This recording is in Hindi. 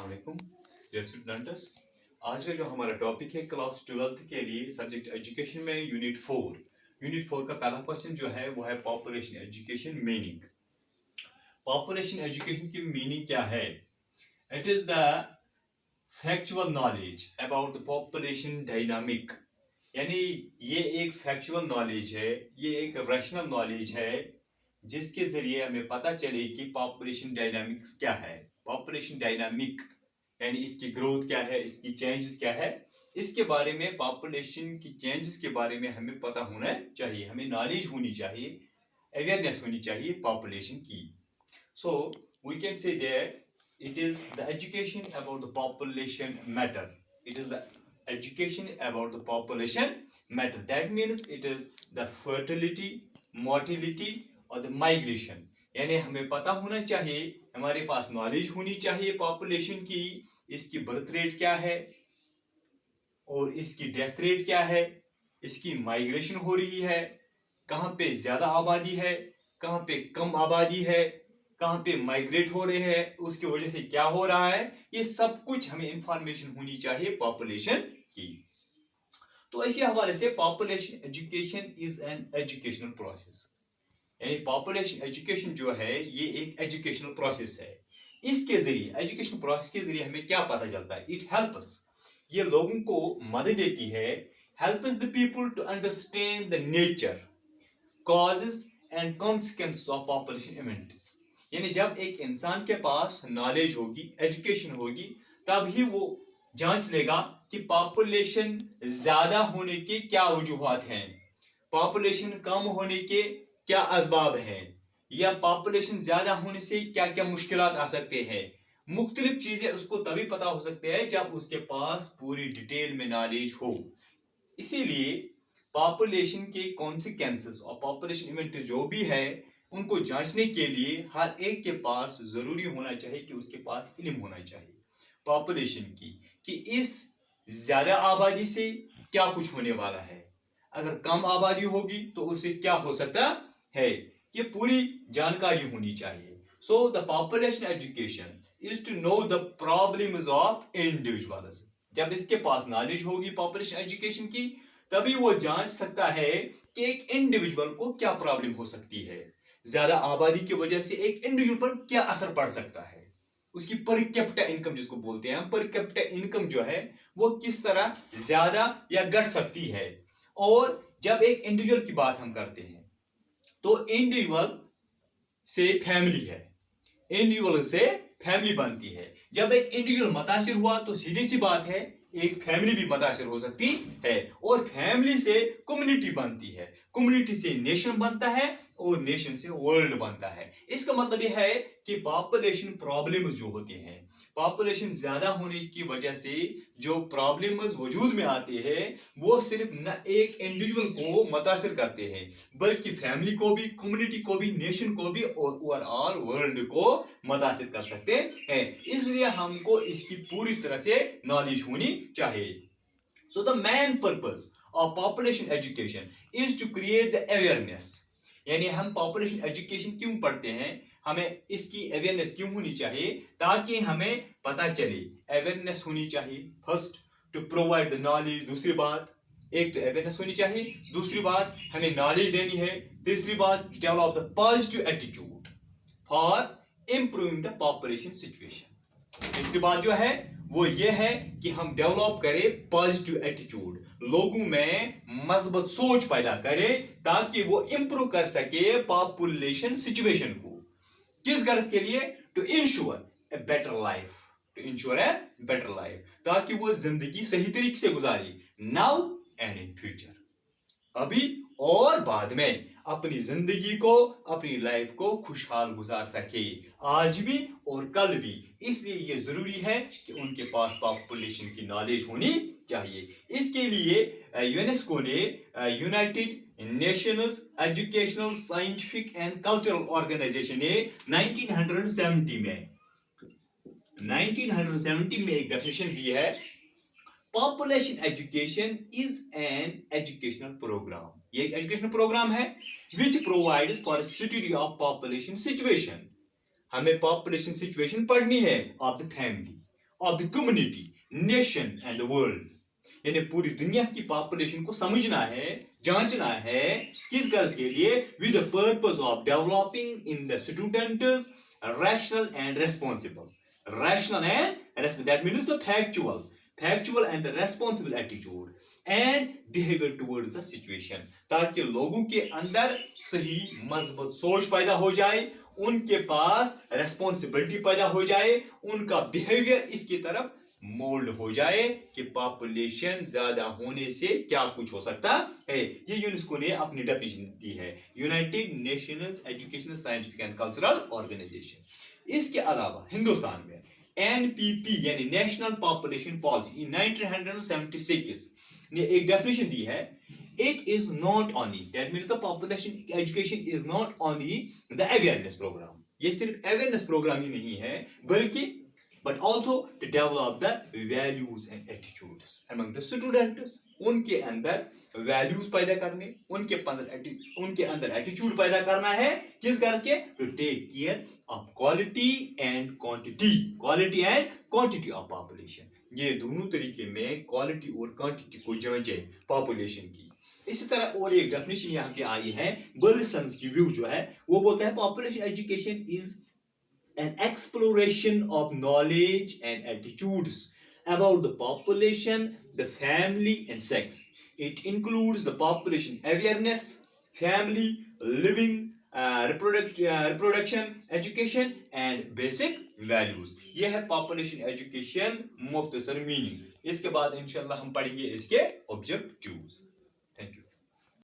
अस्सलाम डियर स्टूडेंट्स। आज का जो हमारा टॉपिक है क्लास 12th के लिए सब्जेक्ट एजुकेशन में यूनिट 4 का पहला क्वेश्चन जो है वो है population education meaning. Population education की मीनिंग क्या है? It is the factual knowledge about the population dynamic, यानी ये एक फैक्चुअल नॉलेज है, ये एक रैशनल नॉलेज है जिसके जरिए हमें पता चले कि पॉपुलेशन डायनामिक्स क्या है। पॉपुलेशन डायनामिक यानी इसकी ग्रोथ क्या है, इसकी चेंजेस क्या है, इसके बारे में, पॉपुलेशन की चेंजेस के बारे में हमें पता होना चाहिए, हमें नॉलेज होनी चाहिए, अवेयरनेस होनी चाहिए पॉपुलेशन की। So we can say that it is the education about the population matter. It is the education about the population matter. That means it is the fertility, mortality और the migration. यानी हमें पता होना चाहिए, हमारे पास नॉलेज होनी चाहिए पॉपुलेशन की, इसकी बर्थ रेट क्या है और इसकी डेथ रेट क्या है, इसकी माइग्रेशन हो रही है, कहाँ पे ज्यादा आबादी है, कहाँ पे कम आबादी है, कहाँ पे माइग्रेट हो रहे हैं, उसकी वजह से क्या हो रहा है, ये सब कुछ हमें इंफॉर्मेशन होनी चाहिए पॉपुलेशन की। तो इसी हवाले से population education is an educational process, यानी पॉपुलेशन एजुकेशन जो है ये एक एजुकेशनल प्रोसेस है। इसके जरिए, एजुकेशन प्रोसेस के जरिए हमें क्या पता चलता है? इट हेल्प्स, ये लोगों को मदद देती है, helps the people to understand the nature, causes and consequences of population events. यानी जब एक इंसान के पास नॉलेज होगी, एजुकेशन होगी, तब ही वो जांच लेगा कि पॉपुलेशन ज्यादा होने के क्या वजूहात हैं, पॉपुलेशन कम होने के क्या असबाब हैं, या पॉपुलेशन ज्यादा होने से क्या क्या मुश्किलात आ सकते हैं। मुख्तलिफ चीजें उसको तभी पता हो सकते हैं जब उसके पास पूरी डिटेल में नॉलेज हो। इसीलिए पॉपुलेशन के कॉन्सिक्वेंसेस और पॉपुलेशन इवेंट जो भी है उनको जांचने के लिए हर एक के पास जरूरी होना चाहिए कि उसके पास इल्म होना चाहिए पॉपुलेशन की, कि इस ज्यादा आबादी से क्या कुछ होने वाला है, अगर कम आबादी होगी तो उससे क्या हो सकता है, ये पूरी जानकारी होनी चाहिए। So the population education is to know the problems of individuals. जब इसके पास नॉलेज होगी पॉपुलेशन एजुकेशन की, तभी वो जांच सकता है कि एक इंडिविजुअल को क्या प्रॉब्लम हो सकती है, ज्यादा आबादी की वजह से एक इंडिविजुअल पर क्या असर पड़ सकता है, उसकी पर कैपिटा इनकम जिसको बोलते हैं हम, पर कैपिटा इनकम जो है वो किस तरह ज्यादा या घट सकती है। और जब एक इंडिविजुअल की बात हम करते हैं तो इंडिविजुअल से फैमिली है, इंडिविजुअल से फैमिली बनती है। जब एक इंडिविजुअल मुतासिर हुआ तो सीधी सी बात है एक फैमिली भी मुतासिर हो सकती है, और फैमिली से कम्युनिटी बनती है, कम्युनिटी से नेशन बनता है और नेशन से वर्ल्ड बनता है। इसका मतलब यह है कि पॉपुलेशन प्रॉब्लम्स जो होते हैं, पॉपुलेशन ज्यादा होने की वजह से जो प्रॉब्लम्स वजूद में आते हैं वो सिर्फ न एक इंडिविजुअल को मुतासिर करते हैं बल्कि फैमिली को भी, कम्युनिटी को भी, नेशन को भी और ओवरऑल वर्ल्ड को मुतासिर कर सकते हैं। इसलिए हमको इसकी पूरी तरह से नॉलेज होनी चाहिए। So the main purpose of population education is to create the awareness, यानी हम पॉपुलेशन एजुकेशन क्यों पढ़ते हैं, हमें इसकी अवेयरनेस क्यों होनी चाहिए, ताकि हमें पता चले, अवेयरनेस होनी चाहिए। First to provide the knowledge, दूसरी बात एक तो अवेयरनेस होनी चाहिए, दूसरी बात हमें नॉलेज देनी है, तीसरी बात develop the positive attitude for improving the population situation. तीसरी बात जो है वो ये है कि हम डेवलप करें पॉजिटिव एटीट्यूड, लोगों में मजबूत सोच पैदा करें ताकि वो इंप्रूव कर सके पॉपुलेशन सिचुएशन को। किस गर्ज के लिए? To ensure a better life, to ensure a better life, ताकि वो जिंदगी सही तरीके से गुजारे नाउ एंड इन फ्यूचर, अभी और बाद में अपनी जिंदगी को, अपनी लाइफ को खुशहाल गुजार सके, आज भी और कल भी। इसलिए ये जरूरी है कि उनके पास पॉपुलेशन की नॉलेज होनी चाहिए। इसके लिए यूनेस्को ने United Nations Educational, Scientific and Cultural Organization ने 1970 में एक डेफिनेशन दी है, population education is an educational programme. ये एक एजुकेशनल प्रोग्राम है which provides for study of population situation. हमें पॉपुलेशन सिचुएशन पढ़नी है of the family, of the community, nation and the world. यानी पूरी दुनिया की पॉपुलेशन को समझना है, जांचना है, किस गर्ज के लिए, with the purpose of developing in the students rational and responsible. Rational and responsible, that means the factual and the responsible attitude and behavior towards the situation, ताकि लोगों के अंदर सही मजबूत सोच पैदा हो जाए, उनके पास रेस्पॉन्सिबिलिटी पैदा हो जाए, उनका बिहेवियर इसकी तरफ मोल्ड हो जाए कि पॉपुलेशन ज्यादा होने से क्या कुछ हो सकता है। ये यूनेस्को ने अपनी डेफिनेशन दी है, United Nations Educational Scientific and Cultural Organization. इसके अलावा हिंदुस्तान में एनपीपी यानी नेशनल पॉपुलेशन पॉलिसी 1976 ने एक डेफिनेशन दी है, it is not only, that means the population education is not only the awareness program, ये सिर्फ awareness program ही नहीं है, बल्कि but also to develop the values and attitudes among the students, उनके अंदर values पैदा करने, उनके अंदर attitude पैदा करना है, किस गर्ज के, to take care of quality and quantity of population। ये दोनों तरीके में क्वालिटी और क्वांटिटी को जांचे पॉपुलेशन की। इसी तरह और एक डेफिनेशन यहाँ पे आई है, बर्नसन की व्यू जो है वो बोलता है population education is an exploration of knowledge and attitudes about the population, the family and sex. It includes the population awareness, family, living, reproduction, education and basic values. यह है population education मुख्तसर मीनिंग। इसके बाद इंशाल्लाह हम पढ़ेंगे इसके ऑब्जेक्टिव्स।